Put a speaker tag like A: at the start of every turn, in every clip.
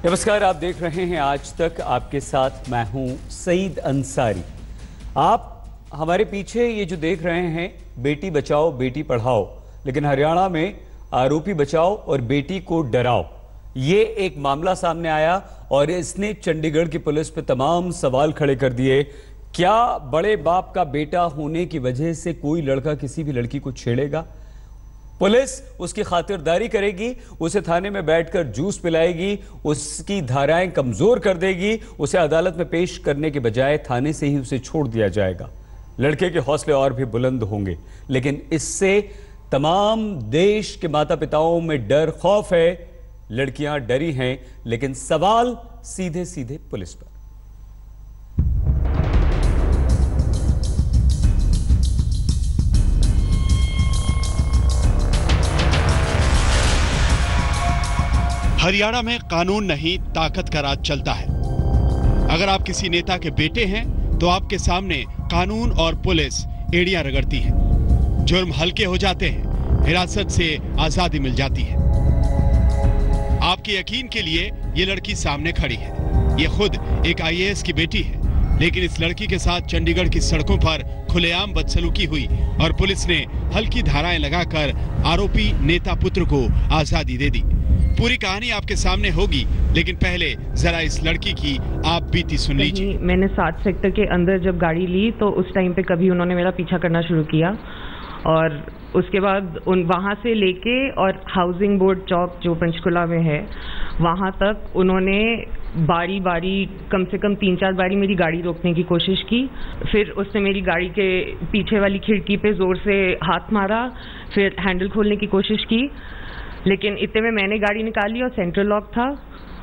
A: नमस्कार, आप देख रहे हैं आज तक। आपके साथ मैं हूं सईद अंसारी। आप हमारे पीछे ये जो देख रहे हैं, बेटी बचाओ बेटी पढ़ाओ, लेकिन हरियाणा में आरोपी बचाओ और बेटी को डराओ, ये एक मामला सामने आया और इसने चंडीगढ़ की पुलिस पे तमाम सवाल खड़े कर दिए। क्या बड़े बाप का बेटा होने की वजह से कोई लड़का किसी भी लड़की को छेड़ेगा? पुलिस उसकी खातिरदारी करेगी, उसे थाने में बैठकर जूस पिलाएगी, उसकी धाराएं कमजोर कर देगी, उसे अदालत में पेश करने के बजाय थाने से ही उसे छोड़ दिया जाएगा। लड़के के हौसले और भी बुलंद होंगे, लेकिन इससे तमाम देश के माता पिताओं में डर खौफ है। लड़कियां डरी हैं, लेकिन सवाल सीधे सीधे पुलिस पर।
B: हरियाणा में कानून नहीं, ताकत का राज चलता है। अगर आप किसी नेता के बेटे हैं तो आपके सामने कानून और पुलिस एड़ियां रगड़ती है। जुर्म हल्के हो जाते हैं, हिरासत से आजादी मिल जाती है। आपके यकीन के लिए ये लड़की सामने खड़ी है। ये खुद एक आईएएस की बेटी है, लेकिन इस लड़की के साथ चंडीगढ़ की सड़कों पर खुलेआम बदसलूकी हुई और पुलिस ने हल्की धाराएं लगाकर आरोपी नेता पुत्र को आजादी दे दी। पूरी कहानी आपके सामने होगी, लेकिन पहले जरा इस लड़की की आप बीती सुन लीजिए।
C: मैंने 7 सेक्टर के अंदर जब गाड़ी ली तो उस टाइम पे कभी उन्होंने मेरा पीछा करना शुरू किया और उसके बाद वहाँ से लेके और हाउसिंग बोर्ड चौक जो पंचकुला में है वहाँ तक उन्होंने बारी बारी कम से कम 3-4 बारी मेरी गाड़ी रोकने की कोशिश की। फिर उसने मेरी गाड़ी के पीछे वाली खिड़की पे जोर से हाथ मारा, फिर हैंडल खोलने की कोशिश की, लेकिन इतने में मैंने गाड़ी निकाली और सेंट्रल लॉक था।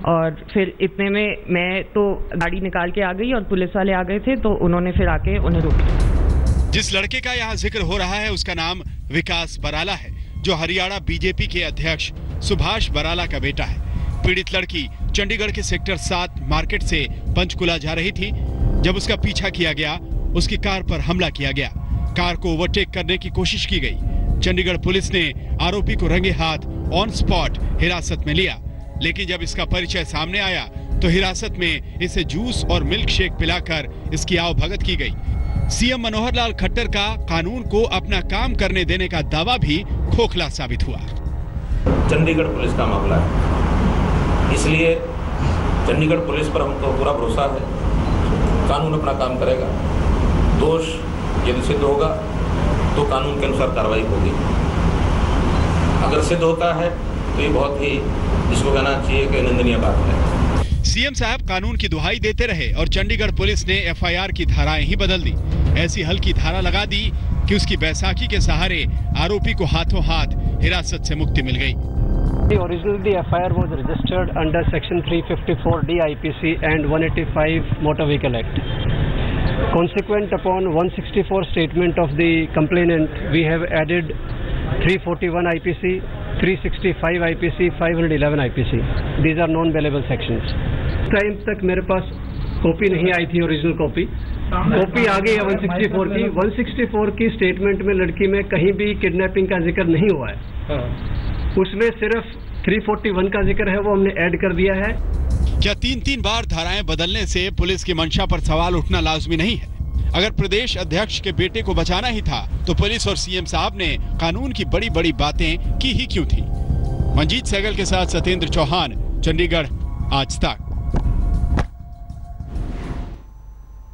C: और फिर इतने में मैं तो गाड़ी निकाल के आ गई और पुलिस वाले आ गए थे, तो उन्होंने फिर आके उन्हें रोक लिया।
B: जिस लड़के का यहाँ जिक्र हो रहा है उसका नाम विकास बराला है, जो हरियाणा बीजेपी के अध्यक्ष सुभाष बराला का बेटा है। पीड़ित लड़की चंडीगढ़ के सेक्टर 7 मार्केट से पंचकुला जा रही थी। जब उसका पीछा किया गया, उसकी कार पर हमला किया गया। कार को ओवरटेक करने की कोशिश की गई। चंडीगढ़ पुलिस ने आरोपी को रंगे हाथ ऑन स्पॉट हिरासत में लिया, लेकिन जब इसका परिचय सामने आया तो हिरासत में इसे जूस और मिल्क शेक पिलाकर इसकी आवभगत की गई। सीएम मनोहर लाल खट्टर का कानून को अपना काम करने देने का दावा भी खोखला साबित हुआ।
D: चंडीगढ़ पुलिस का मामला है, इसलिए चंडीगढ़ पुलिस पर हमको पूरा भरोसा है। कानून अपना काम करेगा। दोष यदि सिद्ध होगा तो कानून के अनुसार कार्रवाई होगी। अगर सिद्ध होता है तो ये बहुत ही, इसको कहना चाहिए कि निंदनीय बात है।
B: सीएम साहब कानून की दुहाई देते रहे और चंडीगढ़ पुलिस ने एफआईआर की धाराएं ही बदल दी। ऐसी हल्की धारा लगा दी कि उसकी बैसाखी के सहारे आरोपी को हाथों हाथ हिरासत से मुक्ति मिल गई।
E: Originally the FIR was registered under section 354D IPC and 185 Motor Vehicle Act. Consequent upon 164 statement of the complainant, we have added 341 IPC, 365 IPC, 511 IPC. These are non-bailable sections. Time तक मेरे पास कॉपी नहीं आई थी, original copy आ गई है 164 की। 164 की statement में लड़की में कहीं भी किडनैपिंग का जिक्र नहीं हुआ है। उसमें सिर्फ 341 का जिक्र है, वो हमने ऐड कर दिया है।
B: क्या 3-3 बार धाराएं बदलने से पुलिस की मंशा पर सवाल उठना लाजमी नहीं है? अगर प्रदेश अध्यक्ष के बेटे को बचाना ही था तो पुलिस और सीएम साहब ने कानून की बड़ी बड़ी बातें की ही क्यों थी? मंजीत सहगल के साथ सत्येंद्र चौहान, चंडीगढ़, आज तक।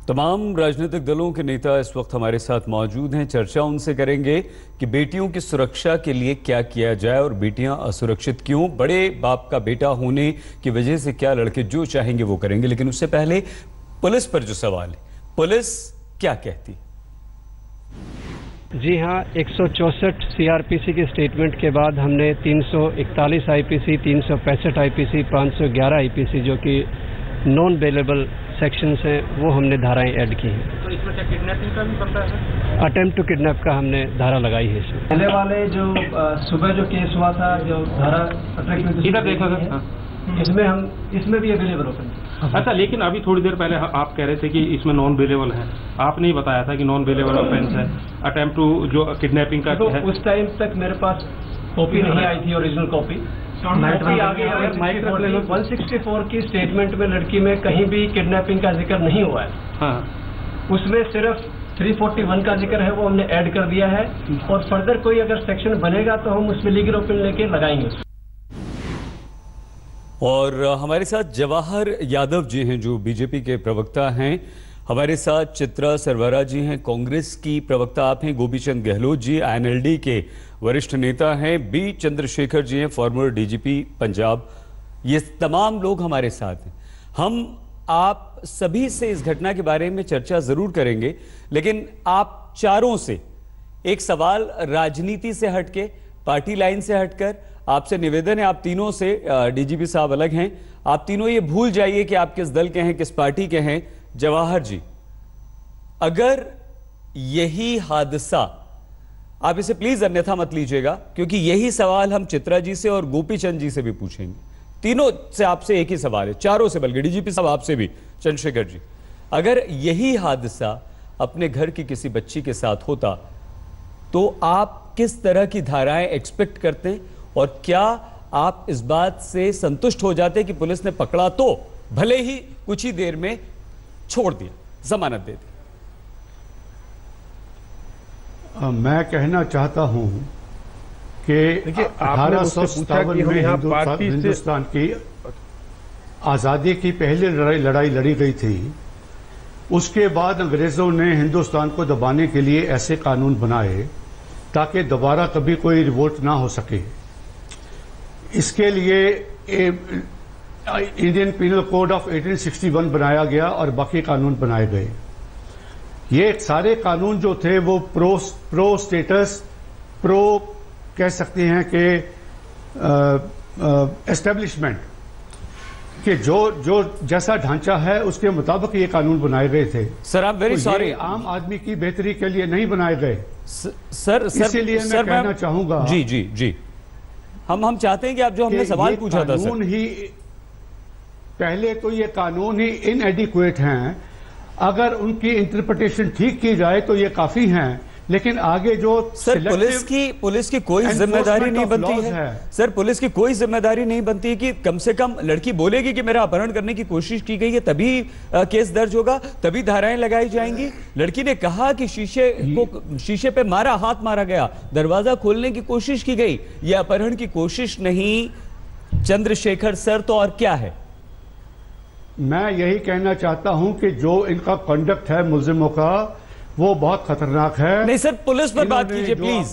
A: तमाम राजनीतिक दलों के नेता इस वक्त हमारे साथ मौजूद हैं। चर्चा उनसे करेंगे कि बेटियों की सुरक्षा के लिए क्या किया जाए और बेटियां असुरक्षित क्यों, बड़े बाप का बेटा होने की वजह से क्या लड़के जो चाहेंगे वो करेंगे। लेकिन उससे पहले पुलिस पर जो सवाल है, पुलिस क्या कहती?
E: जी हाँ, 164 सीआरपीसी की स्टेटमेंट के बाद हमने 341 आईपीसी, 365 आईपीसी, 511 आईपीसी जो कि नॉन बेलेबल सेक्शंस हैं, वो हमने धाराएं ऐड की हैं।
F: तो इसमें क्या किडनैपिंग का भी बनता है?
E: अटेम्प्ट टू किडनैप का हमने धारा लगाई है इसमें।
F: पहले वाले जो सुबह जो केस हुआ था, जो धारा
E: इधर देखो सर, इसमें भी अवेलेबल ओपन।
F: अच्छा, लेकिन अभी थोड़ी देर पहले आप कह रहे थे कि इसमें नॉन बेलेबल है, आपने ही बताया था कि नॉन बेलेबल ऑफेंस है, अटेम्प्ट टू जो किडनैपिंग का
E: तो
F: है।
E: उस टाइम तक मेरे पास कॉपी नहीं आई थी, ओरिजिनल कॉपी। 164 की स्टेटमेंट में लड़की में कहीं भी किडनैपिंग का जिक्र नहीं हुआ है।
F: हाँ,
E: उसमें सिर्फ 341 का जिक्र है, वो हमने ऐड कर दिया है, और फर्दर कोई अगर सेक्शन बनेगा तो हम उसमें लीगल ओपिनियन लेके लगाएंगे।
A: और हमारे साथ जवाहर यादव जी हैं जो बीजेपी के प्रवक्ता हैं, हमारे साथ चित्रा सरवरा जी हैं कांग्रेस की प्रवक्ता आप हैं, गोपीचंद गहलोत जी INLD के वरिष्ठ नेता हैं, बी चंद्रशेखर जी हैं फॉर्मर DGP पंजाब। ये तमाम लोग हमारे साथ हैं। हम आप सभी से इस घटना के बारे में चर्चा जरूर करेंगे, लेकिन आप चारों से एक सवाल राजनीति से हटके, पार्टी लाइन से हटकर आपसे निवेदन है, आप तीनों से, DGP साहब अलग हैं, आप तीनों ये भूल जाइए कि आप किस दल के हैं, किस पार्टी के हैं। जवाहर जी, अगर यही हादसा, आप इसे प्लीज अन्यथा मत लीजिएगा, क्योंकि यही सवाल हम चित्रा जी से और गोपीचंद जी से भी पूछेंगे। तीनों से आपसे एक ही सवाल है, चारों से, बल्कि DGP साहब आपसे भी, चंद्रशेखर जी, अगर यही हादसा अपने घर की किसी बच्ची के साथ होता तो आप किस तरह की धाराएं एक्सपेक्ट करते हैं, और क्या आप इस बात से संतुष्ट हो जाते कि पुलिस ने पकड़ा तो भले ही कुछ ही देर में छोड़ दिया, जमानत दे दी?
G: मैं कहना चाहता हूं कि 1857 में हिंदुस्तान की आज़ादी की पहली लड़ाई लड़ी गई थी। उसके बाद अंग्रेजों ने हिंदुस्तान को दबाने के लिए ऐसे कानून बनाए ताकि दोबारा कभी कोई रिवोल्ट ना हो सके। इसके लिए इंडियन पीनल कोड ऑफ 1861 बनाया गया और बाकी कानून बनाए गए। ये सारे कानून जो थे वो प्रो स्टेटस, प्रो कह सकते हैं कि एस्टेब्लिशमेंट कि जो जैसा ढांचा है उसके मुताबिक ये कानून बनाए गए थे।
A: सर आप वेरी सॉरी,
G: आम आदमी की बेहतरी के लिए नहीं बनाए गए।
A: सर
G: इसीलिए मैं कहना चाहूंगा,
A: जी जी जी, हम चाहते हैं कि आप जो हमने सवाल पूछा था सर,
G: ही पहले तो ये कानून ही इनएडिक्वेट हैं। अगर उनकी इंटरप्रिटेशन ठीक की जाए तो ये काफी हैं, लेकिन आगे जो
A: सर पुलिस की कोई जिम्मेदारी नहीं बनती है। सर पुलिस की कोई जिम्मेदारी नहीं बनती है कि कम से कम लड़की बोलेगी कि मेरा अपहरण करने की कोशिश की गई है, तभी केस दर्ज होगा, तभी धाराएं लगाई जाएंगी। लड़की ने कहा कि शीशे पे हाथ मारा गया, दरवाजा खोलने की कोशिश की गई, यह अपहरण की कोशिश नहीं। चंद्रशेखर सर तो और क्या है?
G: मैं यही कहना चाहता हूं कि जो इनका कंडक्ट है मुल्जिमों का वो बहुत खतरनाक है।
A: नहीं सर, पुलिस पर बात कीजिए प्लीज।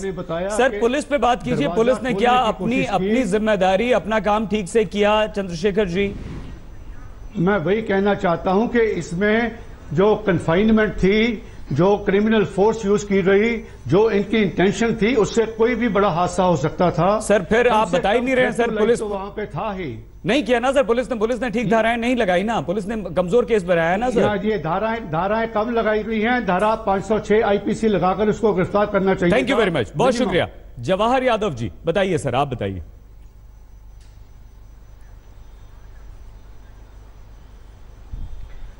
A: सर पुलिस पे बात कीजिए, पुलिस ने क्या अपनी जिम्मेदारी, अपना काम ठीक से किया? चंद्रशेखर जी,
G: मैं वही कहना चाहता हूं कि इसमें जो कन्फाइनमेंट थी, जो क्रिमिनल फोर्स यूज की गई, जो इनकी इंटेंशन थी, उससे कोई भी बड़ा हादसा हो सकता था।
A: सर फिर आप बता ही नहीं रहे हैं सर, पुलिस
G: तो वहां पे था ही
A: नहीं किया ना सर, पुलिस ने ठीक धाराएं नहीं लगाई ना, पुलिस ने कमजोर केस बनाया ना सर।
G: ये धाराएं कब लगाई गई हैं? धारा 506 IPC लगाकर उसको गिरफ्तार करना चाहिए।
A: थैंक यू वेरी मच, बहुत शुक्रिया। जवाहर यादव जी बताइए सर, आप बताइए।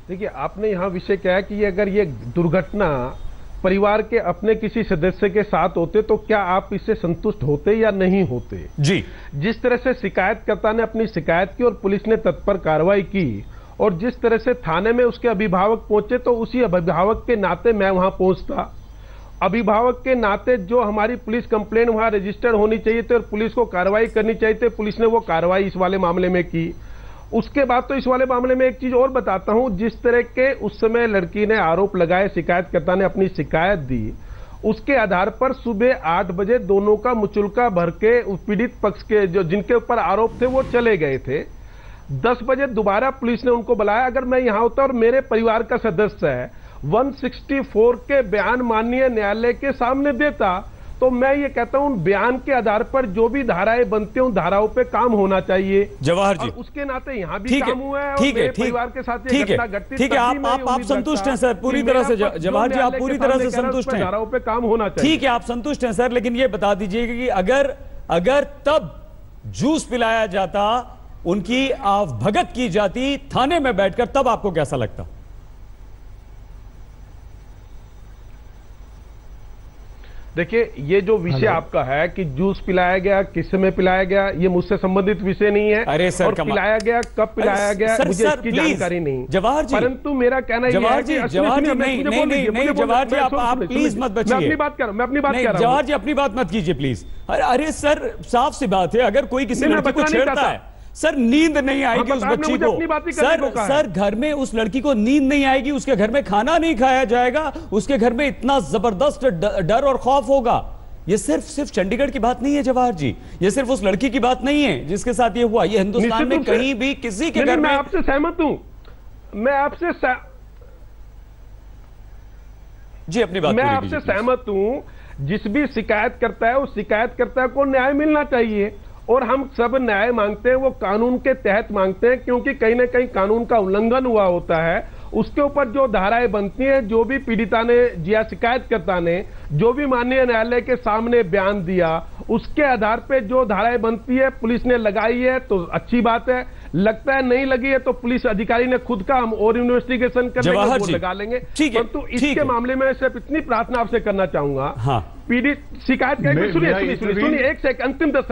H: देखिए, आपने यहां विषय क्या है कि अगर ये दुर्घटना परिवार के अपने किसी सदस्य के साथ होते तो क्या आप इससे संतुष्ट होते या नहीं होते?
A: जी,
H: जिस तरह से शिकायतकर्ता ने अपनी शिकायत की और पुलिस ने तत्पर कार्रवाई की, और जिस तरह से थाने में उसके अभिभावक पहुंचे, तो उसी अभिभावक के नाते मैं वहां पहुंचता। अभिभावक के नाते जो हमारी पुलिस कंप्लेंट वहां रजिस्टर्ड होनी चाहिए थी और पुलिस को कार्रवाई करनी चाहिए थी, पुलिस ने वो कार्रवाई इस वाले मामले में की। उसके बाद तो इस वाले मामले में एक चीज और बताता हूं, जिस तरह के उस समय लड़की ने आरोप लगाए, शिकायतकर्ता ने अपनी शिकायत दी, उसके आधार पर सुबह 8 बजे दोनों का मुचुलका भर के पीड़ित पक्ष के जो जिनके ऊपर आरोप थे वो चले गए थे। 10 बजे दोबारा पुलिस ने उनको बुलाया। अगर मैं यहां होता और मेरे परिवार का सदस्य है 164 के बयान माननीय न्यायालय के सामने देता, तो मैं ये कहता हूं बयान के आधार पर जो भी धाराएं बनती हूं, धाराओं पे काम होना चाहिए।
A: जवाहर जी,
H: उसके नाते यहां भी काम हुआ है,
A: ठीक है,
H: परिवार के साथ
A: ठीक है, आप संतुष्ट हैं सर पूरी तरह से? जवाहर जी आप पूरी तरह से संतुष्ट हैं?
H: धाराओं पे काम होना चाहिए।
A: ठीक है, आप संतुष्ट हैं सर, लेकिन ये बता दीजिएगा कि अगर तब जूस पिलाया जाता उनकी भगत की जाती थाने में बैठकर, तब आपको कैसा लगता?
H: देखिए, ये जो विषय आपका है कि जूस पिलाया गया, किस समय पिलाया गया, ये मुझसे संबंधित विषय नहीं है।
A: अरे सर,
H: और पिलाया गया, कब पिलाया गया, मुझे इसकी जानकारी नहीं।
A: जवाहर जी,
H: परंतु मेरा कहना यह है कि
A: जवाहर जी, नहीं जवाहर जी, आप प्लीज मत बचिए।
H: मैं अपनी बात कर रहा हूं।
A: जवाहर जी, अपनी बात मत कीजिए प्लीज। अरे सर, साफ सी बात है, अगर कोई किसी लड़की को छेड़ता है, सर नींद नहीं आएगी उस बच्ची को। सर घर में उस लड़की को नींद नहीं आएगी, उसके घर में खाना नहीं खाया जाएगा, उसके घर में इतना जबरदस्त डर और खौफ होगा। ये सिर्फ चंडीगढ़ की बात नहीं है जवाहर जी, ये सिर्फ उस लड़की की बात नहीं है जिसके साथ ये हुआ। ये हिंदुस्तान में कहीं भी किसी के घर में।
H: मैं आपसे सहमत हूं, मैं आपसे
A: जी अपनी बात,
H: मैं आपसे सहमत हूं। जिस भी शिकायत करता है, उस शिकायतकर्ता को न्याय मिलना चाहिए, और हम सब न्याय मांगते हैं, वो कानून के तहत मांगते हैं, क्योंकि कहीं ना कहीं कानून का उल्लंघन हुआ होता है। उसके ऊपर जो धाराएं बनती हैं, जो भी पीड़िता ने या शिकायतकर्ता ने जो भी माननीय न्यायालय के सामने बयान दिया, उसके आधार पे जो धाराएं बनती है पुलिस ने लगाई है तो अच्छी बात है, लगता है नहीं लगी है तो पुलिस अधिकारी ने खुद का हम और इन्वेस्टिगेशन कर वो लगा लेंगे। परंतु इसके मामले में सिर्फ इतनी प्रार्थना आपसे करना चाहूंगा, पीड़ित शिकायत सुनिए एक सेकंड, अंतिम 10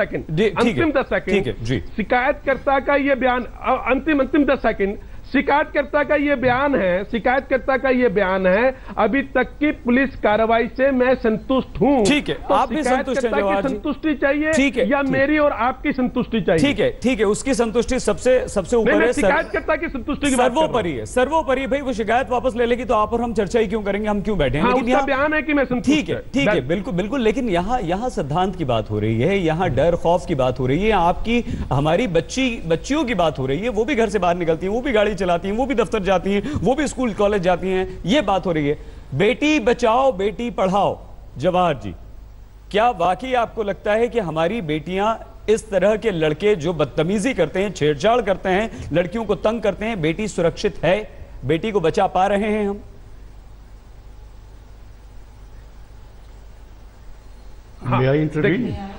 H: सेकंड, शिकायतकर्ता का ये बयान, अंतिम 10 सेकंड, शिकायतकर्ता का ये बयान है, अभी तक की पुलिस कार्रवाई से मैं संतुष्ट हूं। ठीक है, तो आप भी संतुष्ट हैं जवाहर जी? संतुष्टि चाहिए, ठीक है, या मेरी और आपकी संतुष्टि चाहिए? ठीक है, उसकी संतुष्टि सबसे ऊपर है, शिकायतकर्ता की संतुष्टि सर्वोपरि है, सर्वोपरि। भाई वो शिकायत वापस ले लेगी तो आप और हम चर्चा ही क्यों करेंगे, हम क्यों बैठे हैं? लेकिन यहाँ बयान है कि मैं संतुष्ट। ठीक है, बिल्कुल, लेकिन यहाँ सिद्धांत की बात हो रही है, यहाँ डर खौफ की बात हो रही है, आपकी हमारी बच्चियों की बात हो रही है, वो भी घर से बाहर निकलती है, वो भी गाड़ी चलाती हैं, वो भी दफ्तर जाती हैं, वो भी स्कूल कॉलेज जाती हैं, ये बात हो रही है। बेटी बचाओ बेटी पढ़ाओ, जवाहर जी, क्या वाकई आपको लगता है कि हमारी बेटियां, इस तरह के लड़के जो बदतमीजी करते हैं, छेड़छाड़ करते हैं, लड़कियों को तंग करते हैं, बेटी सुरक्षित है, बेटी को बचा पा रहे हैं हम?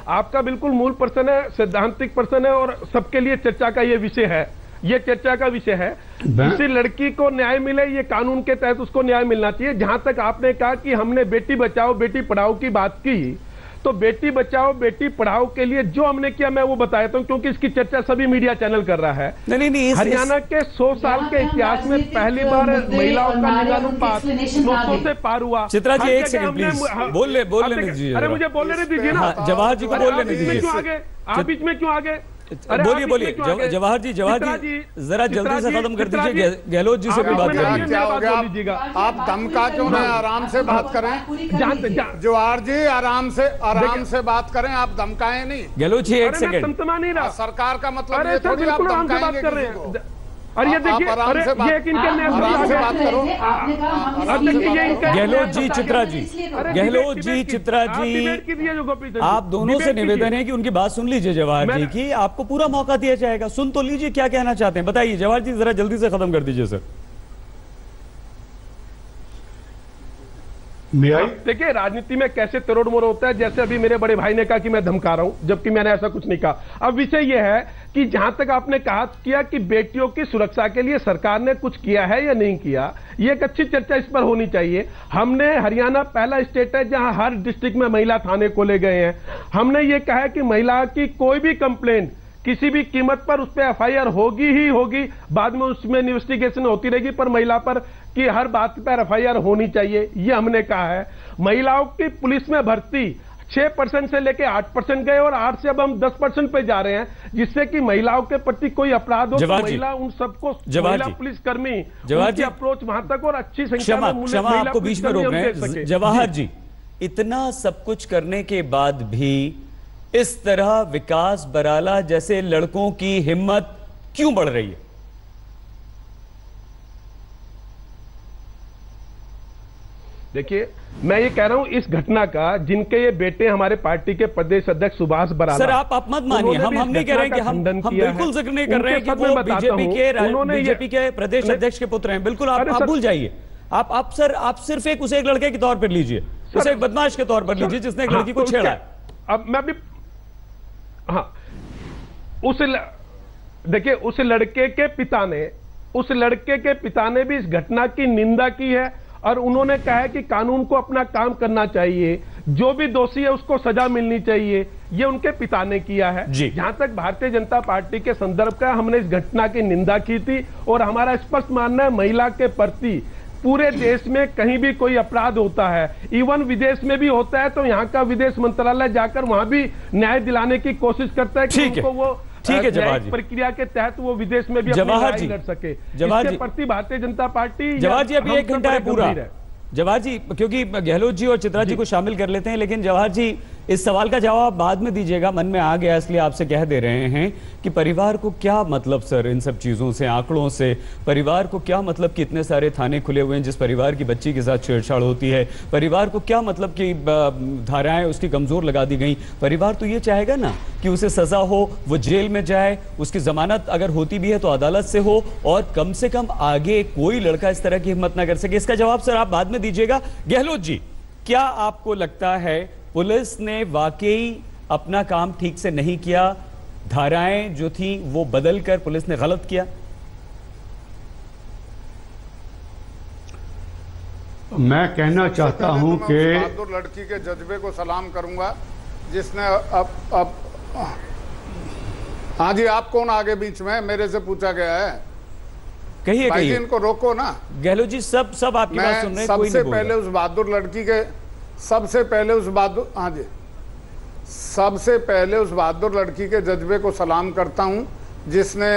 H: आपका बिल्कुल मूल प्रश्न है, सैद्धांतिक प्रश्न है, और सबके लिए चर्चा का ये विषय है, ये चर्चा का विषय है। किसी लड़की को न्याय मिले, ये कानून के तहत उसको न्याय मिलना चाहिए। जहां तक आपने कहा कि हमने बेटी बचाओ बेटी पढ़ाओ की बात की, तो बेटी बचाओ बेटी पढ़ाओ के लिए जो हमने किया मैं वो बताता हूं, क्योंकि इसकी चर्चा सभी मीडिया चैनल कर रहा है। नहीं, हरियाणा के 100 साल के इतिहास में पहली बार महिलाओं का लिंगानुपात 900 से पार हुआ। चित्रा जी एक सेकंड प्लीज, बोल लेने दीजिए। अरे मुझे बोल लेने दीजिए ना, जवाहर जी को बोल लेने दीजिए। आप बीच में क्यों आगे? बोलिए जवाहर जी जरा जल्दी से खत्म कर दीजिए, गहलोत जी से भी बात करिए।
I: क्या हो गया, आप धमका क्यों नहीं, आराम से बात करें। जवाहर जी आराम से बात करें, आप धमकाएं नहीं।
A: गहलोत जी एक सेकंड,
I: सरकार का मतलब ये थोड़ी आप धमकाएंगे किसी को।
H: अरे ये देखिए, अरे ये इनके बात करो।
A: गहलोत जी, चित्रा जी, आप दोनों से निवेदन है कि उनकी बात सुन लीजिए जवाहर जी की, आपको पूरा मौका दिया जाएगा, सुन तो लीजिए क्या कहना चाहते हैं, बताइए जवाहर जी, जरा जल्दी से खत्म कर दीजिए सर।
H: देखिए, राजनीति में कैसे तरोड़ मोड़ होता है, जैसे अभी मेरे बड़े भाई ने कहा कि मैं धमका रहा हूं, जबकि मैंने ऐसा कुछ नहीं कहा। अब विषय यह है कि जहां तक आपने किया कि बेटियों की सुरक्षा के लिए सरकार ने कुछ किया है या नहीं किया, ये एक अच्छी चर्चा इस पर होनी चाहिए। हमने हरियाणा पहला स्टेट है जहां हर डिस्ट्रिक्ट में महिला थाने खोले गए हैं। हमने ये कहा है कि महिला की कोई भी कंप्लेंट किसी भी कीमत पर उस पर एफआईआर होगी ही होगी, बाद में उसमें इन्वेस्टिगेशन होती रहेगी, पर महिला पर की हर बात पर एफआईआर होनी चाहिए, ये हमने कहा है। महिलाओं की पुलिस में भर्ती 6% से लेकर 8% गए, और 8 से अब हम 10% पे जा रहे हैं, जिससे कि महिलाओं के प्रति कोई अपराध हो तो महिला उन सबको, महिला पुलिसकर्मी उनकी अप्रोच वहां तक और अच्छी संख्या में
A: क्षमा आपको बीच में रोक रहे हैं जवाहर जी, इतना सब कुछ करने के बाद भी इस तरह विकास बराला जैसे लड़कों की हिम्मत क्यों बढ़ रही है?
H: देखिए, मैं ये कह रहा हूं इस घटना का, जिनके ये बेटे हमारे पार्टी के प्रदेश अध्यक्ष सुभाष बराला,
A: सर आप मत मानिए, हम नहीं कह रहे हैं कि हम बिल्कुल जिक्र नहीं कर रहे हैं कि वो बीजेपी के प्रदेश अध्यक्ष के पुत्र हैं, बिल्कुल आप भूल जाइए। आप सिर्फ उसे एक लड़के के तौर पर लीजिए, उसे एक बदमाश के तौर पर लीजिए जिसने एक लड़की को छेड़ा है।
H: अब मैं भी देखिए, उस लड़के के पिता ने भी इस घटना की निंदा की है और उन्होंने कहा है कि कानून को अपना काम करना चाहिए, जो भी दोषी है उसको सजा मिलनी चाहिए। ये उनके पिता ने किया है। जहां तक भारतीय जनता पार्टी के संदर्भ का, हमने इस घटना की निंदा की थी और हमारा स्पष्ट मानना है महिला के प्रति पूरे देश में कहीं भी कोई अपराध होता है, इवन विदेश में भी होता है, तो यहाँ का विदेश मंत्रालय जाकर वहां भी न्याय दिलाने की कोशिश करता है कि उनको वो प्रक्रिया के तहत वो विदेश में भी लड़ाई लड़ सके। इसके प्रति भारतीय जनता पार्टी
A: जवाहर जी अभी 1 घंटा है पूरा। जवाहर जी, क्योंकि गहलोत जी और चित्रा जी को शामिल कर लेते हैं, लेकिन जवाहर जी इस सवाल का जवाब बाद में दीजिएगा, मन में आ गया इसलिए आपसे कह दे रहे हैं कि परिवार को क्या मतलब सर इन सब चीज़ों से, आंकड़ों से, परिवार को क्या मतलब कि इतने सारे थाने खुले हुए हैं जिस परिवार की बच्ची के साथ छेड़छाड़ होती है, परिवार को क्या मतलब कि धाराएं उसकी कमज़ोर लगा दी गई। परिवार तो ये चाहेगा ना कि उसे सज़ा हो, वो जेल में जाए, उसकी जमानत अगर होती भी है तो अदालत से हो और कम से कम आगे कोई लड़का इस तरह की हिम्मत ना कर सके। इसका जवाब सर आप बाद में दीजिएगा। गहलोत जी, क्या आपको लगता है पुलिस ने वाकई अपना काम ठीक से नहीं किया, धाराएं जो थी वो बदलकर पुलिस ने गलत किया?
G: मैं कहना चाहता हूं कि
I: बहादुर लड़की के जज्बे को सलाम करूंगा जिसने अब हाँ जी, आप कौन आगे बीच में? मेरे से पूछा गया है।
A: कहिए कहिए,
I: इनको रोको ना।
A: गहलोत जी सब आपकी बात सुन रहे हैं।
I: सबसे पहले उस बहादुर लड़की के सबसे पहले उस बहादुर लड़की के जज्बे को सलाम करता हूं जिसने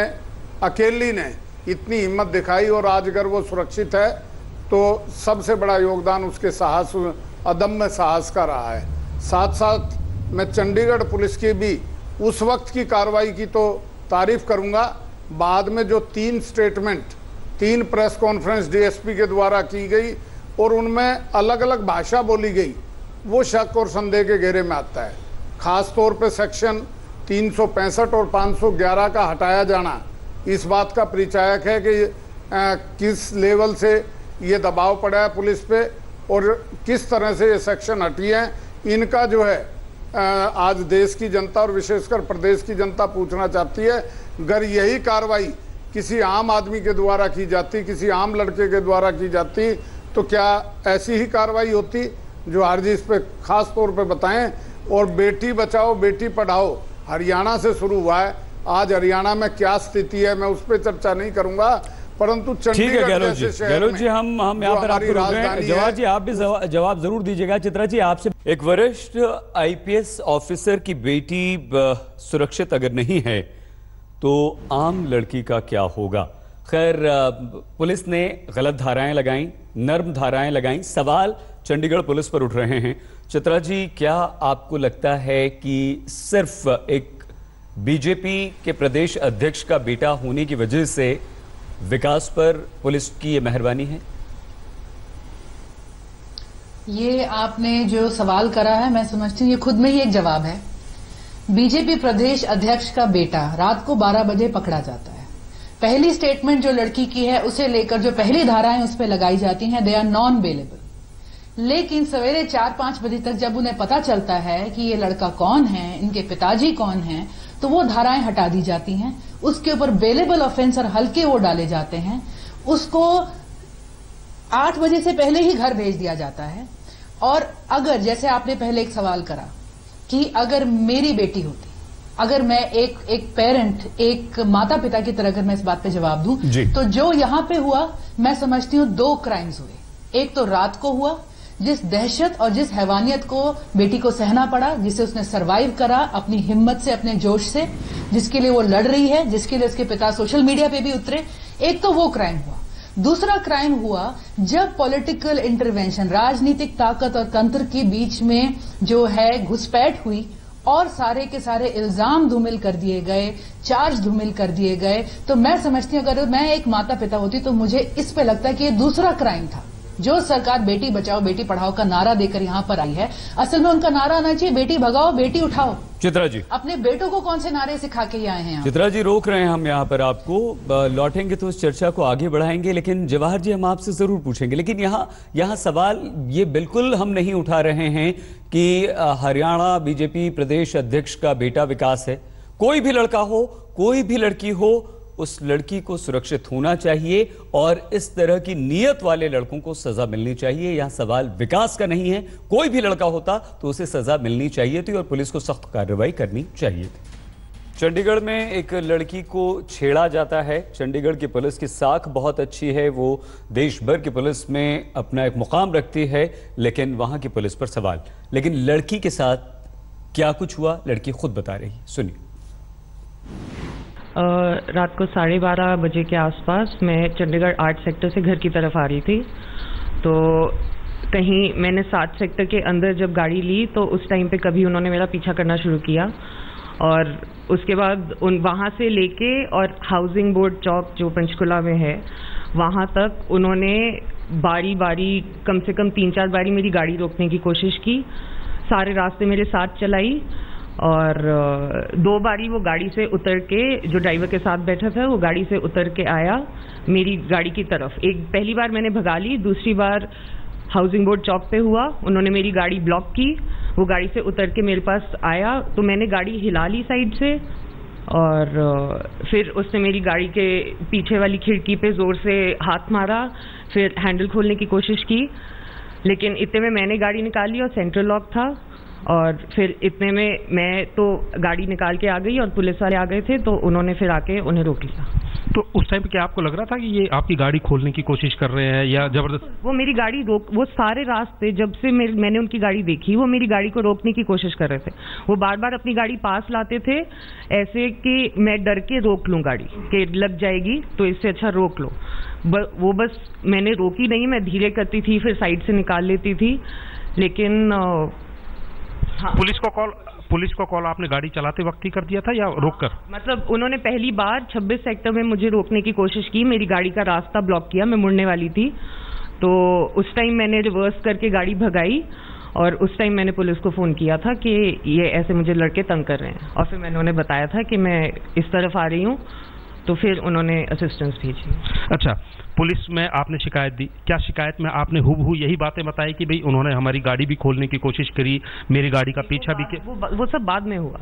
I: अकेली ने इतनी हिम्मत दिखाई और आज अगर वो सुरक्षित है तो सबसे बड़ा योगदान उसके साहस, अदम्य साहस का रहा है। साथ साथ मैं चंडीगढ़ पुलिस की भी उस वक्त की कार्रवाई की तो तारीफ करूंगा। बाद में जो 3 स्टेटमेंट, 3 प्रेस कॉन्फ्रेंस डीएसपी के द्वारा की गई और उनमें अलग अलग भाषा बोली गई, वो शक और संदेह के घेरे में आता है। खास तौर पे सेक्शन 365 और 511 का हटाया जाना इस बात का परिचायक है कि किस लेवल से ये दबाव पड़ा है पुलिस पे और किस तरह से ये सेक्शन हटी है। इनका जो है आज देश की जनता और विशेषकर प्रदेश की जनता पूछना चाहती है, अगर यही कार्रवाई किसी आम आदमी के द्वारा की जाती, किसी आम लड़के के द्वारा की जाती, तो क्या ऐसी ही कार्रवाई होती? जो आरजी इस पे खास तौर पे बताएं। और बेटी बचाओ बेटी पढ़ाओ हरियाणा से शुरू हुआ है। आज हरियाणा में क्या स्थिति है मैं उस पर चर्चा नहीं करूंगा, परंतु चंडीगढ़ जैसे शहर में
A: जी हम यहाँ पर आपको रोक रहे हैं। जवाहर जी आप भी जवाब जरूर दीजिएगा। चित्रा जी आपसे, एक वरिष्ठ आईपीएस ऑफिसर की बेटी सुरक्षित अगर नहीं है तो आम लड़की का क्या होगा? खैर पुलिस ने गलत धाराएं लगाई, नर्म धाराएं लगाई, सवाल चंडीगढ़ पुलिस पर उठ रहे हैं। चित्रा जी, क्या आपको लगता है कि सिर्फ एक बीजेपी के प्रदेश अध्यक्ष का बेटा होने की वजह से विकास पर पुलिस की ये मेहरबानी है?
J: ये आपने जो सवाल करा है, मैं समझती हूँ ये खुद में ही एक जवाब है। बीजेपी प्रदेश अध्यक्ष का बेटा रात को 12 बजे पकड़ा जाता है। पहली स्टेटमेंट जो लड़की की है उसे लेकर जो पहली धाराएं उस पर लगाई जाती हैं, दे आर नॉन बेलेबल। लेकिन सवेरे 4-5 बजे तक जब उन्हें पता चलता है कि ये लड़का कौन है, इनके पिताजी कौन हैं, तो वो धाराएं हटा दी जाती हैं। उसके ऊपर बेलेबल ऑफेंस और हल्के वो डाले जाते हैं। उसको 8 बजे से पहले ही घर भेज दिया जाता है। और अगर जैसे आपने पहले एक सवाल करा कि अगर मेरी बेटी होती, अगर मैं एक पेरेंट, एक माता पिता की तरह अगर मैं इस बात पे जवाब दूं, तो जो यहां पे हुआ मैं समझती हूं 2 क्राइम्स हुए। एक तो रात को हुआ, जिस दहशत और जिस हैवानियत को बेटी को सहना पड़ा, जिसे उसने सरवाइव करा अपनी हिम्मत से, अपने जोश से, जिसके लिए वो लड़ रही है, जिसके लिए उसके पिता सोशल मीडिया पे भी उतरे। एक तो वो क्राइम हुआ। दूसरा क्राइम हुआ जब पॉलिटिकल इंटरवेंशन, राजनीतिक ताकत और तंत्र के बीच में जो है घुसपैठ हुई और सारे के सारे इल्जाम धूमिल कर दिए गए, चार्ज धूमिल कर दिए गए। तो मैं समझती हूं अगर मैं एक माता पिता होती तो मुझे इस पे लगता है कि ये दूसरा क्राइम था। जो सरकार बेटी बचाओ बेटी पढ़ाओ का नारा देकर यहां पर आई है, असल में उनका नारा आना चाहिए बेटी भगाओ बेटी उठाओ।
A: चित्रा जी, अपने
J: बेटों को कौन से नारे सिखा के आए हैं?
A: चित्रा जी रोक रहे हैं हम यहाँ पर आपको, लौटेंगे तो इस चर्चा को आगे बढ़ाएंगे। लेकिन जवाहर जी हम आपसे जरूर पूछेंगे, लेकिन यहाँ सवाल ये बिल्कुल हम नहीं उठा रहे हैं कि हरियाणा बीजेपी प्रदेश अध्यक्ष का बेटा विकास है। कोई भी लड़का हो, कोई भी लड़की हो, उस लड़की को सुरक्षित होना चाहिए और इस तरह की नीयत वाले लड़कों को सजा मिलनी चाहिए। यहां सवाल विकास का नहीं है, कोई भी लड़का होता तो उसे सजा मिलनी चाहिए थी और पुलिस को सख्त कार्रवाई करनी चाहिए थी। चंडीगढ़ में एक लड़की को छेड़ा जाता है। चंडीगढ़ की पुलिस की साख बहुत अच्छी है, वो देश भर की पुलिस में अपना एक मुकाम रखती है, लेकिन वहां की पुलिस पर सवाल। लेकिन लड़की के साथ क्या कुछ हुआ, लड़की खुद बता रही, सुनिए।
C: रात को 12:30 बजे के आसपास मैं चंडीगढ़ 8 सेक्टर से घर की तरफ आ रही थी, तो कहीं मैंने 7 सेक्टर के अंदर जब गाड़ी ली तो उस टाइम पे कभी उन्होंने मेरा पीछा करना शुरू किया और उसके बाद वहाँ से लेके और हाउसिंग बोर्ड चौक जो पंचकुला में है वहाँ तक उन्होंने बारी बारी कम से कम 3-4 बारी मेरी गाड़ी रोकने की कोशिश की, सारे रास्ते मेरे साथ चलाई और 2 बारी वो गाड़ी से उतर के, जो ड्राइवर के साथ बैठा था वो गाड़ी से उतर के आया मेरी गाड़ी की तरफ। एक पहली बार मैंने भगा ली, दूसरी बार हाउसिंग बोर्ड चौक पे हुआ, उन्होंने मेरी गाड़ी ब्लॉक की, वो गाड़ी से उतर के मेरे पास आया तो मैंने गाड़ी हिला ली साइड से और फिर उसने मेरी गाड़ी के पीछे वाली खिड़की पे जोर से हाथ मारा, फिर हैंडल खोलने की कोशिश की, लेकिन इतने में मैंने गाड़ी निकाली और सेंट्रल लॉक था और फिर इतने में मैं तो गाड़ी निकाल के आ गई और पुलिस वाले आ गए थे तो उन्होंने फिर आके उन्हें रोक लिया।
F: तो उस टाइम पे क्या आपको लग रहा था कि ये आपकी गाड़ी खोलने की कोशिश कर रहे हैं या जबरदस्त?
C: वो मेरी गाड़ी वो सारे रास्ते जब से मैंने उनकी गाड़ी देखी वो मेरी गाड़ी को रोकने की कोशिश कर रहे थे। वो बार बार अपनी गाड़ी पास लाते थे ऐसे कि मैं डर के रोक लूं गाड़ी कि लग जाएगी तो इससे अच्छा रोक लो। वो बस मैंने रोकी नहीं, मैं धीरे करती थी फिर साइड से निकाल लेती थी, लेकिन हाँ।
F: पुलिस को कॉल आपने गाड़ी चलाते वक्त ही कर दिया था या रोककर?
C: मतलब उन्होंने पहली बार 26 सेक्टर में मुझे रोकने की कोशिश की, मेरी गाड़ी का रास्ता ब्लॉक किया, मैं मुड़ने वाली थी तो उस टाइम मैंने रिवर्स करके गाड़ी भगाई और उस टाइम मैंने पुलिस को फ़ोन किया था कि ये ऐसे मुझे लड़के तंग कर रहे हैं और फिर मैंने उन्हें बताया था कि मैं इस तरफ आ रही हूँ, तो फिर उन्होंने असिस्टेंस भेजी।
F: अच्छा, पुलिस में आपने शिकायत दी, क्या शिकायत में आपने हूबहू यही बातें बताई कि भाई उन्होंने हमारी गाड़ी भी खोलने की कोशिश करी, मेरी गाड़ी का पीछा भी किया?
C: वो सब बाद में हुआ।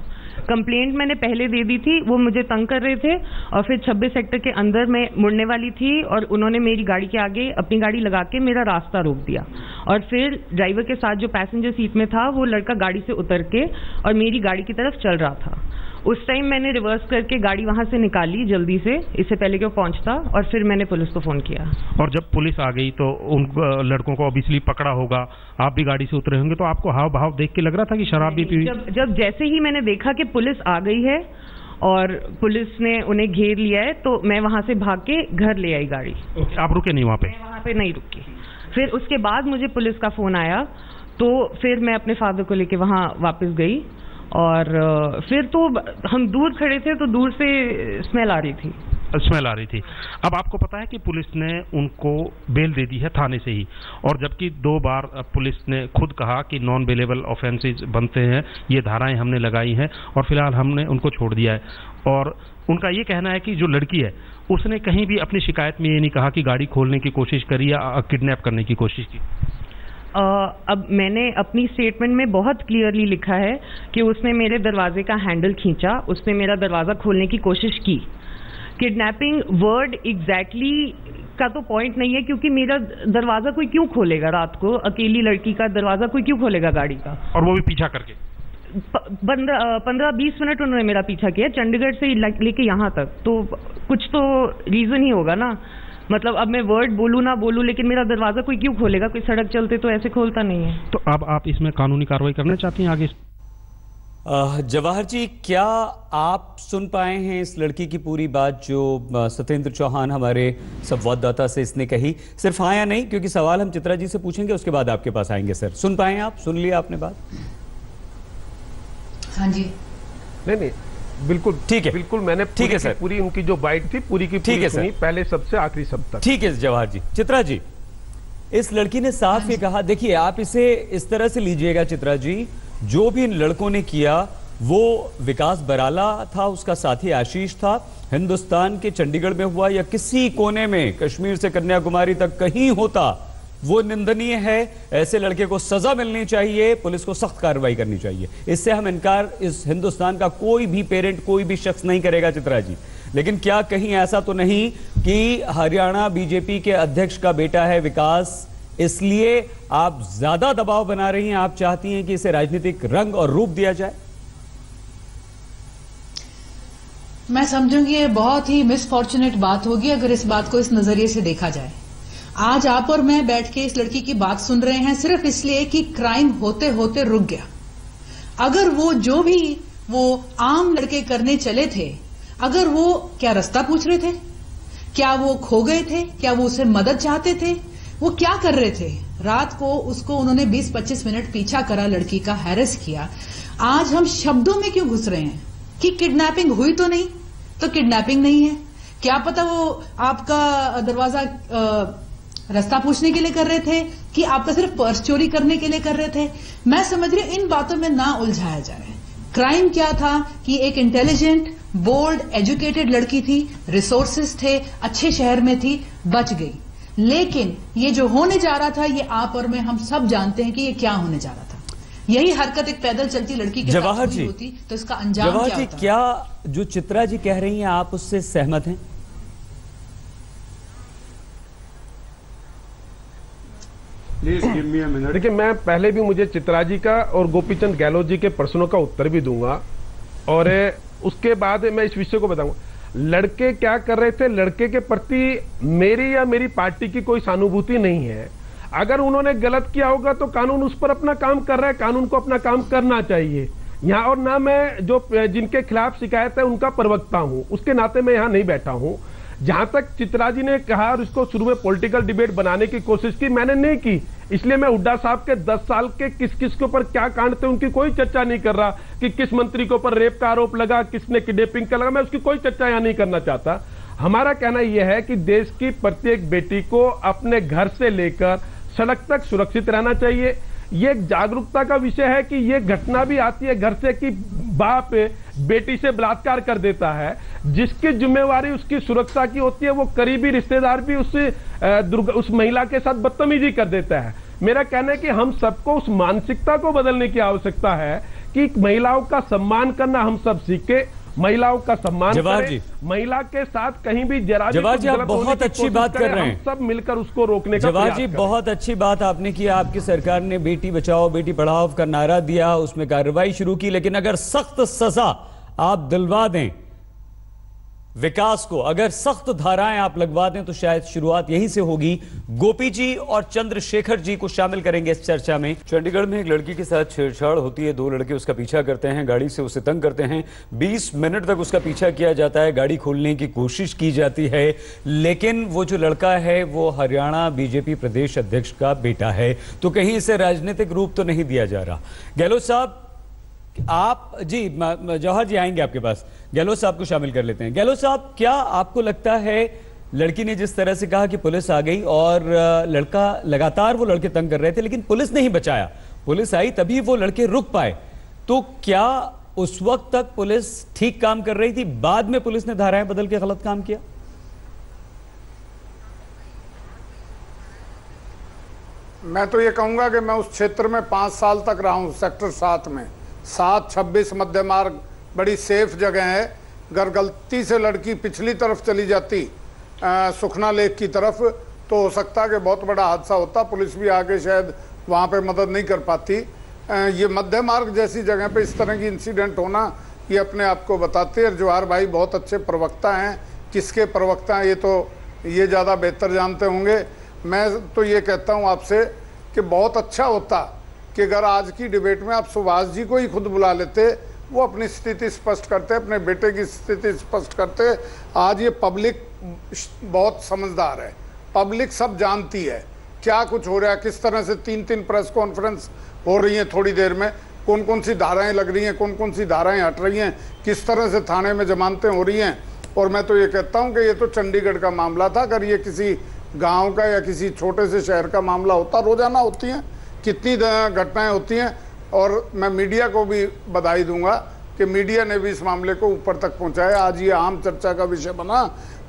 C: कंप्लेंट मैंने पहले दे दी थी, वो मुझे तंग कर रहे थे और फिर 26 सेक्टर के अंदर मैं मुड़ने वाली थी और उन्होंने मेरी गाड़ी के आगे अपनी गाड़ी लगा के मेरा रास्ता रोक दिया और फिर ड्राइवर के साथ जो पैसेंजर सीट में था वो लड़का गाड़ी से उतर के और मेरी गाड़ी की तरफ चल रहा था। उस टाइम मैंने रिवर्स करके गाड़ी वहां से निकाली जल्दी से, इससे पहले कि वो पहुंचता, और फिर मैंने पुलिस को फोन किया।
F: और जब पुलिस आ गई तो उन लड़कों को ऑब्वियसली पकड़ा होगा, आप भी गाड़ी से उतरे होंगे, तो आपको हाव भाव देख के लग रहा था कि शराब भी पी?
C: जब जैसे ही मैंने देखा कि पुलिस आ गई है और पुलिस ने उन्हें घेर लिया है तो मैं वहां से भाग के घर ले आई गाड़ी।
F: आप रुके नहीं वहां पे?
C: मैं वहां पे नहीं रुकी। फिर उसके बाद मुझे पुलिस का फोन आया तो फिर मैं अपने फादर को लेके वहां वापस गई और फिर तो हम दूर खड़े थे तो दूर से स्मेल आ रही थी। अब आपको पता है कि पुलिस ने उनको बेल दे दी है थाने से ही, और जबकि 2 बार पुलिस ने खुद कहा कि नॉन बेलेबल ऑफेंसेस बनते हैं, ये धाराएं हमने लगाई हैं और फिलहाल हमने उनको छोड़ दिया है। और उनका ये कहना है कि जो लड़की है उसने कहीं भी अपनी शिकायत में ये नहीं कहा कि गाड़ी खोलने की कोशिश करी या किडनैप करने की कोशिश की। अब मैंने अपनी स्टेटमेंट में बहुत क्लियरली लिखा है कि उसने मेरे दरवाजे का हैंडल खींचा, उसने मेरा दरवाज़ा खोलने की कोशिश की। किडनैपिंग वर्ड एग्जैक्टली का तो पॉइंट नहीं है, क्योंकि मेरा दरवाज़ा कोई क्यों खोलेगा रात को, अकेली लड़की का दरवाज़ा कोई क्यों खोलेगा गाड़ी का,
F: और वो भी पीछा करके।
C: 15-20 मिनट उन्होंने मेरा पीछा किया चंडीगढ़ से लेके यहाँ तक, तो कुछ तो रीज़न ही होगा ना। मतलब अब मैं वर्ड बोलूँ ना बोलूँ, लेकिन मेरा दरवाजा कोई क्यों खोलेगा, कोई सड़क चलते तो ऐसे खोलता नहीं है।
F: तो अब आप इसमें कानूनी कार्रवाई करना चाहती हैं आगे?
A: जवाहर जी, क्या आप सुन पाए हैं इस लड़की की पूरी बात जो सत्येंद्र चौहान हमारे संवाददाता से इसने कही? सिर्फ हाँ या नहीं, क्योंकि सवाल हम चित्रा जी से पूछेंगे, उसके बाद आपके पास आएंगे। सर, सुन पाए आप? सुन लिया आपने बात?
J: हाँ जी।
H: नहीं, बिल्कुल ठीक है, बिल्कुल मैंने
A: ठीक है सर,
H: पूरी उनकी जो बाइट थी पूरी की पूरी सुनी, पहले सबसे आखिरी सब तक।
A: ठीक है जवाहर जी। चित्रा जी, इस लड़की ने साफ ये कहा, देखिए आप इसे इस तरह से लीजिएगा चित्रा जी, जो भी इन लड़कों ने किया वो विकास बराला था, उसका साथी आशीष था, हिंदुस्तान के चंडीगढ़ में हुआ या किसी कोने में कश्मीर से कन्याकुमारी तक कहीं होता, वो निंदनीय है। ऐसे लड़के को सजा मिलनी चाहिए, पुलिस को सख्त कार्रवाई करनी चाहिए। इससे हम इनकार इस हिंदुस्तान का कोई भी पेरेंट, कोई भी शख्स नहीं करेगा चित्रा जी। लेकिन क्या कहीं ऐसा तो नहीं कि हरियाणा बीजेपी के अध्यक्ष का बेटा है विकास, इसलिए आप ज्यादा दबाव बना रही हैं, आप चाहती हैं कि इसे राजनीतिक रंग और रूप दिया जाए?
J: मैं समझूंगी ये बहुत ही मिसफॉर्चुनेट बात होगी अगर इस बात को इस नजरिए से देखा जाए। आज आप और मैं बैठ के इस लड़की की बात सुन रहे हैं सिर्फ इसलिए कि क्राइम होते होते रुक गया। अगर वो जो भी वो आम लड़के करने चले थे, अगर वो क्या रास्ता पूछ रहे थे, क्या वो खो गए थे, क्या वो उसे मदद चाहते थे, वो क्या कर रहे थे? रात को उसको उन्होंने 20-25 मिनट पीछा करा, लड़की का हैरेस किया। आज हम शब्दों में क्यों घुस रहे हैं कि किडनैपिंग हुई तो नहीं? तो किडनैपिंग नहीं है, क्या पता वो आपका दरवाजा रास्ता पूछने के लिए कर रहे थे कि आपका सिर्फ पर्स चोरी करने के लिए कर रहे थे। मैं समझ रही हूं इन बातों में ना उलझाया जाए। क्राइम क्या था कि एक इंटेलिजेंट, बोल्ड, एजुकेटेड लड़की थी, रिसोर्सेस थे, अच्छे शहर में थी, बच गई। लेकिन ये जो होने जा रहा था, ये आप और मैं हम सब जानते हैं कि ये क्या होने जा रहा था। यही हरकत एक पैदल चलती लड़की के साथ हुई होती तो इसका अंजाम क्या होता?
A: क्या जो चित्रा जी कह रही हैं आप उससे सहमत हैं?
H: देखिए, मैं पहले भी मुझे चित्रा जी का और गोपीचंद गहलोत जी के प्रश्नों का उत्तर भी दूंगा और उसके बाद मैं इस विषय को बताऊंगा। लड़के क्या कर रहे थे, लड़के के प्रति मेरी या मेरी पार्टी की कोई सहानुभूति नहीं है। अगर उन्होंने गलत किया होगा तो कानून उस पर अपना काम कर रहा है, कानून को अपना काम करना चाहिए यहाँ। और ना मैं जो जिनके खिलाफ शिकायत है उनका प्रवक्ता हूं, उसके नाते मैं यहाँ नहीं बैठा हूं। जहां तक चित्रा जी ने कहा और इसको शुरू में पॉलिटिकल डिबेट बनाने की कोशिश की, मैंने नहीं की। इसलिए मैं हुड्डा साहब के 10 साल के किस किस के ऊपर क्या कांड थे उनकी कोई चर्चा नहीं कर रहा कि किस मंत्री के ऊपर रेप का आरोप लगा, किसने किडनैपिंग का लगा, मैं उसकी कोई चर्चा यहाँ नहीं करना चाहता। हमारा कहना यह है कि देश की प्रत्येक बेटी को अपने घर से लेकर सड़क तक सुरक्षित रहना चाहिए। ये एक जागरूकता का विषय है कि ये घटना भी आती है घर से कि बाप बेटी से बलात्कार कर देता है, जिसकी जिम्मेवारी उसकी सुरक्षा की होती है, वो करीबी रिश्तेदार भी उस महिला के साथ बदतमीजी कर देता है। मेरा कहना है कि हम सबको उस मानसिकता को बदलने की आवश्यकता है कि महिलाओं का सम्मान करना हम सब सीखे, महिलाओं का सम्मान करें, महिला के साथ कहीं भी जरा
A: जवाहर जी आप बहुत अच्छी बात कर रहे हैं,
H: सब मिलकर उसको रोकने का
A: जवाहर जी बहुत अच्छी बात आपने की। आपकी सरकार ने बेटी बचाओ बेटी पढ़ाओ का नारा दिया, उसमें कार्रवाई शुरू की। लेकिन अगर सख्त सजा आप दिलवा दें विकास को, अगर सख्त धाराएं आप लगवा दें, तो शायद शुरुआत यहीं से होगी। गोपी जी और चंद्रशेखर जी को शामिल करेंगे इस चर्चा में। चंडीगढ़ में एक लड़की के साथ छेड़छाड़ होती है, 2 लड़के उसका पीछा करते हैं, गाड़ी से उसे तंग करते हैं, 20 मिनट तक उसका पीछा किया जाता है, गाड़ी खोलने की कोशिश की जाती है। लेकिन वो जो लड़का है वो हरियाणा बीजेपी प्रदेश अध्यक्ष का बेटा है, तो कहीं इसे राजनीतिक रूप तो नहीं दिया जा रहा। गहलोत साहब आप जी, जवाहर जी आएंगे आपके पास, गहलोत साहब को शामिल कर लेते हैं। गहलोत साहब, क्या आपको लगता है लड़की ने जिस तरह से कहा कि पुलिस आ गई और लड़का लगातार वो लड़के तंग कर रहे थे लेकिन पुलिस नहीं बचाया, पुलिस आई तभी वो लड़के रुक पाए, तो क्या उस वक्त तक पुलिस ठीक काम कर रही थी, बाद में पुलिस ने धाराएं बदल के गलत काम किया?
I: मैं तो ये कहूंगा कि मैं उस क्षेत्र में 5 साल तक रहा हूं, सेक्टर 7 में, 7-26 मध्य मार्ग बड़ी सेफ जगह है। अगर गलती से लड़की पिछली तरफ चली जाती सुखना लेक की तरफ, तो हो सकता है कि बहुत बड़ा हादसा होता, पुलिस भी आके शायद वहाँ पे मदद नहीं कर पाती। ये मध्य मार्ग जैसी जगह पे इस तरह की इंसिडेंट होना, ये अपने आप को बताते हैं। जवाहर भाई बहुत अच्छे प्रवक्ता हैं, किसके प्रवक्ता हैं ये ज़्यादा बेहतर जानते होंगे। मैं तो ये कहता हूँ आपसे कि बहुत अच्छा होता कि अगर आज की डिबेट में आप सुभाष जी को ही खुद बुला लेते, वो अपनी स्थिति स्पष्ट करते, अपने बेटे की स्थिति स्पष्ट करते। आज ये पब्लिक बहुत समझदार है, पब्लिक सब जानती है क्या कुछ हो रहा है, किस तरह से 3-3 प्रेस कॉन्फ्रेंस हो रही हैं थोड़ी देर में, कौन कौन सी धाराएं लग रही हैं, कौन कौन सी धाराएं हट रही हैं, किस तरह से थाने में जमानतें हो रही हैं। और मैं तो ये कहता हूँ कि ये तो चंडीगढ़ का मामला था, अगर ये किसी गाँव का या किसी छोटे से शहर का मामला होता, रोजाना होती हैं, कितनी घटनाएं होती हैं। और मैं मीडिया को भी बधाई दूंगा कि मीडिया ने भी इस मामले को ऊपर तक पहुंचाया, आज ये आम चर्चा का विषय बना।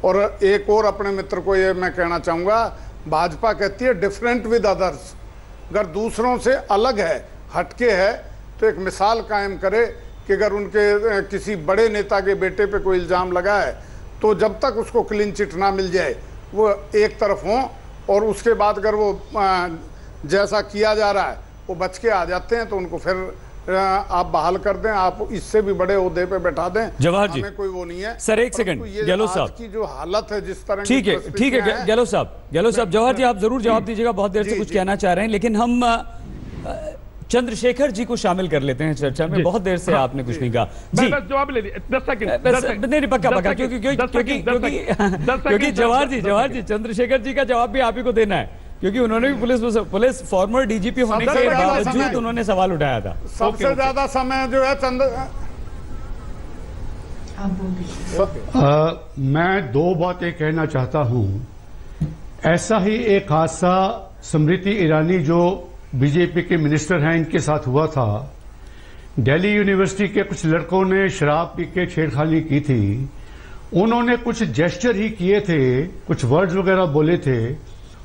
I: और एक और अपने मित्र को ये मैं कहना चाहूँगा भाजपा कहती है डिफरेंट विद अदर्स। अगर दूसरों से अलग है, हटके है, तो एक मिसाल कायम करे कि अगर उनके किसी बड़े नेता के बेटे पे कोई इल्ज़ाम लगा है तो जब तक उसको क्लीन चिट ना मिल जाए वो एक तरफ हों, और उसके बाद अगर वो जैसा किया जा रहा है वो बच के आ जाते हैं तो उनको फिर आप बहाल कर दें, आप इससे भी बड़े ओहदे पे बैठा दें।
A: जवाहर जी,
I: हमें कोई वो नहीं है
A: सर। एक सेकंड, गहलोत साहब
I: की जो हालत है जिस तरह,
A: ठीक है गहलोत साहब, जवाहर जी आप जरूर जवाब दीजिएगा, बहुत देर से कुछ कहना चाह रहे हैं, लेकिन हम चंद्रशेखर जी को शामिल कर लेते हैं चर्चा में। बहुत देर से आपने कुछ नहीं कहा जी,
H: बस जवाब ले 10 सेकंड
A: नहीं पक्का, क्योंकि जवाहर जी चंद्रशेखर जी का जवाब भी आप ही को देना है, क्योंकि उन्होंने भी पुलिस फॉर्मर डीजीपी होने के बावजूद उन्होंने सवाल उठाया था।
I: सबसे ज्यादा समय जो है
G: मैं दो बातें कहना चाहता हूं। ऐसा ही एक हादसा स्मृति ईरानी जो बीजेपी के मिनिस्टर हैं इनके साथ हुआ था। दिल्ली यूनिवर्सिटी के कुछ लड़कों ने शराब पी के छेड़खानी की थी, उन्होंने कुछ जेस्चर ही किए थे, कुछ वर्ड्स वगैरह बोले थे,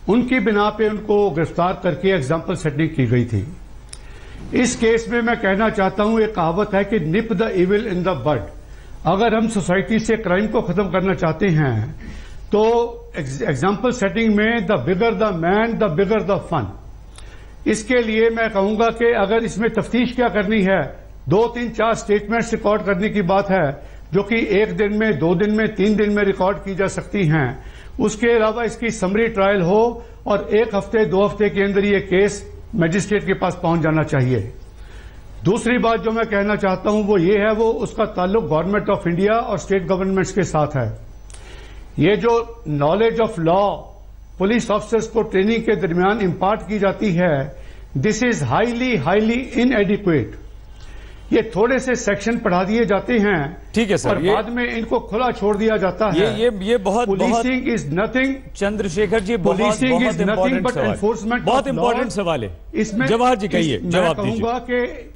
G: उनकी बिना पे उनको गिरफ्तार करके एग्जाम्पल सेटिंग की गई थी। इस केस में मैं कहना चाहता हूं, एक कहावत है कि nip the evil in the bud. अगर हम सोसाइटी से क्राइम को खत्म करना चाहते हैं तो एग्जाम्पल सेटिंग में the bigger the man the bigger the fun. इसके लिए मैं कहूंगा कि अगर इसमें तफ्तीश क्या करनी है, 2, 3, 4 स्टेटमेंट्स रिकॉर्ड करने की बात है जो कि 1 दिन में, 2 दिन में, 3 दिन में रिकॉर्ड की जा सकती हैं। उसके अलावा इसकी समरी ट्रायल हो और 1 हफ्ते 2 हफ्ते के अंदर ये केस मजिस्ट्रेट के पास पहुंच जाना चाहिए। दूसरी बात जो मैं कहना चाहता हूं वो ये है, वो उसका ताल्लुक गवर्नमेंट ऑफ इंडिया और स्टेट गवर्नमेंट्स के साथ है। ये जो knowledge of law police officers को ट्रेनिंग के दरमियान इम्पार्ट की जाती है, दिस इज हाईली इनएडिक्वेट। ये थोड़े से सेक्शन पढ़ा दिए जाते हैं,
A: ठीक है सर,
G: और बाद में इनको खुला छोड़ दिया जाता है।
A: ये बहुत
G: policing is nothing,
A: Chandrashekhar ji,
G: policing is nothing but enforcement.
A: बहुत इंपॉर्टेंट सवाल है इसमें, जवाहर जी कहिए, जवाब दीजिए।
G: मैं कहूंगा कि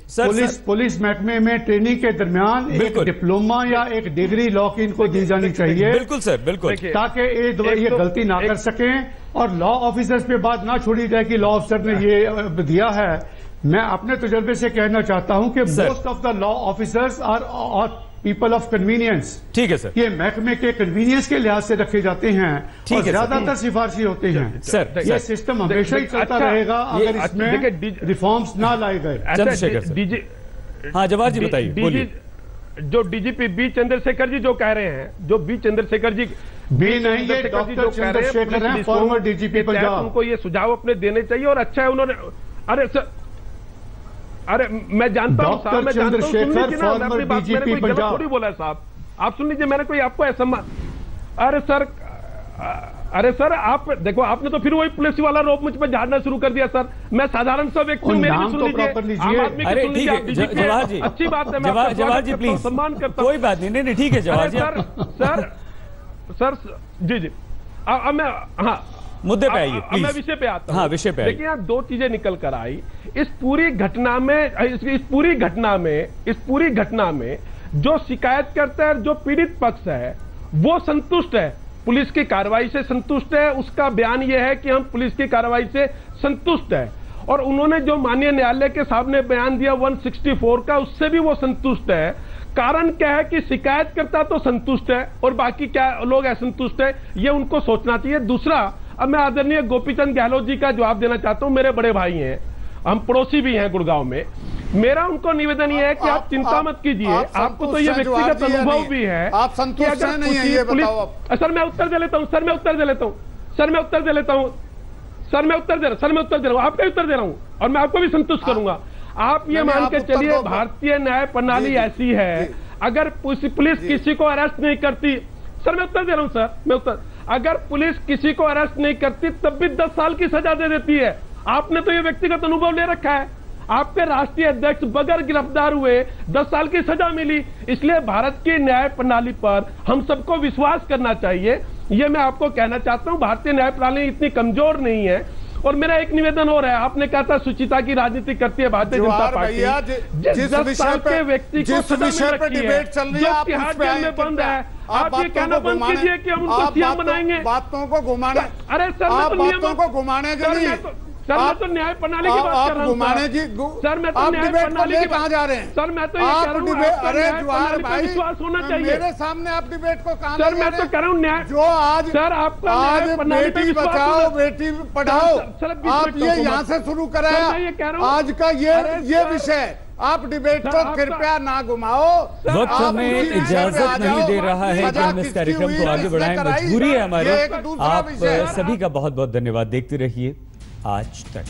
G: पुलिस महकमे में ट्रेनिंग के दरमियान एक डिप्लोमा या एक डिग्री लॉ की इनको दी जानी चाहिए।
A: बिल्कुल सर, बिल्कुल,
G: ताकि ये गलती ना कर सकें और लॉ ऑफिसर्स पे बात ना छोड़ी जाए कि लॉ ऑफिसर ने ये दिया है। मैं अपने तजुर्बे से कहना चाहता हूं कि most of the law officers are people of convenience.
A: ठीक है सर,
G: ये महकमे के कन्वीनियंस के लिहाज से रखे जाते हैं और ज्यादातर सिफारशी होते हैं।
A: सर,
G: ये सिस्टम हमेशा ही चलता रहेगा अगर इसमें रिफॉर्म्स ना लाए गए।
A: चंद्रशेखर, हाँ जवाहर जी बताइए, बोलिए।
H: जो डीजीपी बी चंद्रशेखर जी जो कह रहे हैं, जो बी चंद्रशेखर जी
G: बी नहीं, ये डॉक्टर चंद्रशेखर हैं, फॉर्मर डीजीपी पंजाब।
H: उनको ये सुझाव अपने देने चाहिए और अच्छा है उन्होंने। अरे सर, अरे मैं जानता हूँ साहब, मैं जानता हूँ, सुन लीजिए ना, अपनी बात मैंने कोई गलत थोड़ी बोला है साहब, आप सुन लीजिए, मैंने कोई आपको ऐसा अरे सर आप देखो, आपने तो फिर वही पुलिस वाला रोप मुझ पर झाड़ना शुरू कर दिया सर। मैं साधारण सा व्यक्ति हूँ, मेरी भी सुन लीजिए, आम आदमी की सुन लीजिए।
A: जवाहर जी,
H: अच्छी बात है,
A: जवाहर जी प्लीज,
H: सम्मान करता हूँ,
A: कोई बात नहीं, ठीक है जवाहर जी।
H: सर जी, अब मैं, हाँ
A: मुद्दे पे आइए,
H: मैं विषय पे आता हूं।
A: हाँ, विषय पे आइए।
H: देखिए, यहाँ 2 चीजें निकल कर आई इस पूरी घटना में जो शिकायत करता है, जो पीड़ित पक्ष है, वो संतुष्ट है, पुलिस की कार्रवाई से संतुष्ट है। उसका बयान यह है कि हम पुलिस की कार्रवाई से संतुष्ट है, और उन्होंने जो माननीय न्यायालय के सामने बयान दिया 164 का, उससे भी वो संतुष्ट है। कारण क्या है कि शिकायतकर्ता तो संतुष्ट है और बाकी क्या लोग असंतुष्ट है, ये उनको सोचना चाहिए। दूसरा, अब मैं आदरणीय गोपीचंद गहलोत जी का जवाब देना चाहता हूं, मेरे बड़े भाई हैं, हम पड़ोसी भी हैं गुड़गांव में। मेरा उनको निवेदन ये है कि आप चिंता मत कीजिए, आपको तो ये व्यक्तिगत अनुभव भी है।
I: आप संतुष्ट नहीं है, ये बताओ।
H: सर मैं उत्तर दे लेता हूं, सर मैं उत्तर दे लेता हूं, आपका उत्तर दे रहा हूं, और मैं आपको भी संतुष्ट करूंगा। आप ये मान के चलिए, भारतीय न्याय प्रणाली ऐसी है, अगर पुलिस किसी को अरेस्ट नहीं करती, सर मैं उत्तर दे रहा हूं सर, अगर पुलिस किसी को अरेस्ट नहीं करती तब भी 10 साल की सजा दे देती है। आपने तो ये व्यक्तिगत अनुभव ले रखा है, आपके राष्ट्रीय अध्यक्ष बगैर गिरफ्तार हुए 10 साल की सजा मिली। इसलिए भारत की न्याय प्रणाली पर हम सबको विश्वास करना चाहिए, ये मैं आपको कहना चाहता हूं। भारतीय न्याय प्रणाली इतनी कमजोर नहीं है। और मेरा एक निवेदन हो रहा है, आपने कहा था सुचिता की राजनीति करती है भारतीय जनता पार्टी, जिस 10 साल के व्यक्ति को सजा मिल रखी है, जो तिहाड़ जेल में बंद है, आप ये कहना बंद कीजिए कि हम उनको सीएम बनाएंगे।
I: बातों को घुमाने,
H: अरे सर
I: आप बातों को घुमाने के लिए,
H: सर मैं तो न्याय प्रणाली की बात कर रहा हूं सर, मैं तो न्याय प्रणाली की
I: कहां जा रहे हैं
H: सर, मैं तो ये कह रहा हूं
I: अरे जवाहर भाई
H: विश्वास होना चाहिए।
I: मेरे सामने आप डिबेट को कहां
H: सर, मैं तो कह रहा हूं न्याय जो आज सर आपका
I: आज बेटी बचाओ बेटी पढ़ाओ, आप ये यहाँ से शुरू कराया।
H: मैं ये कह रहा हूं
I: आज का ये विषय आप डिबेट को कृपया ना घुमाओ।
A: वक्त हमें इजाजत नहीं दे रहा है कि हम इस कार्यक्रम को आगे बढ़ाएं, मजबूरी है हमारी। आप सभी का बहुत बहुत धन्यवाद। देखते रहिए आज तक।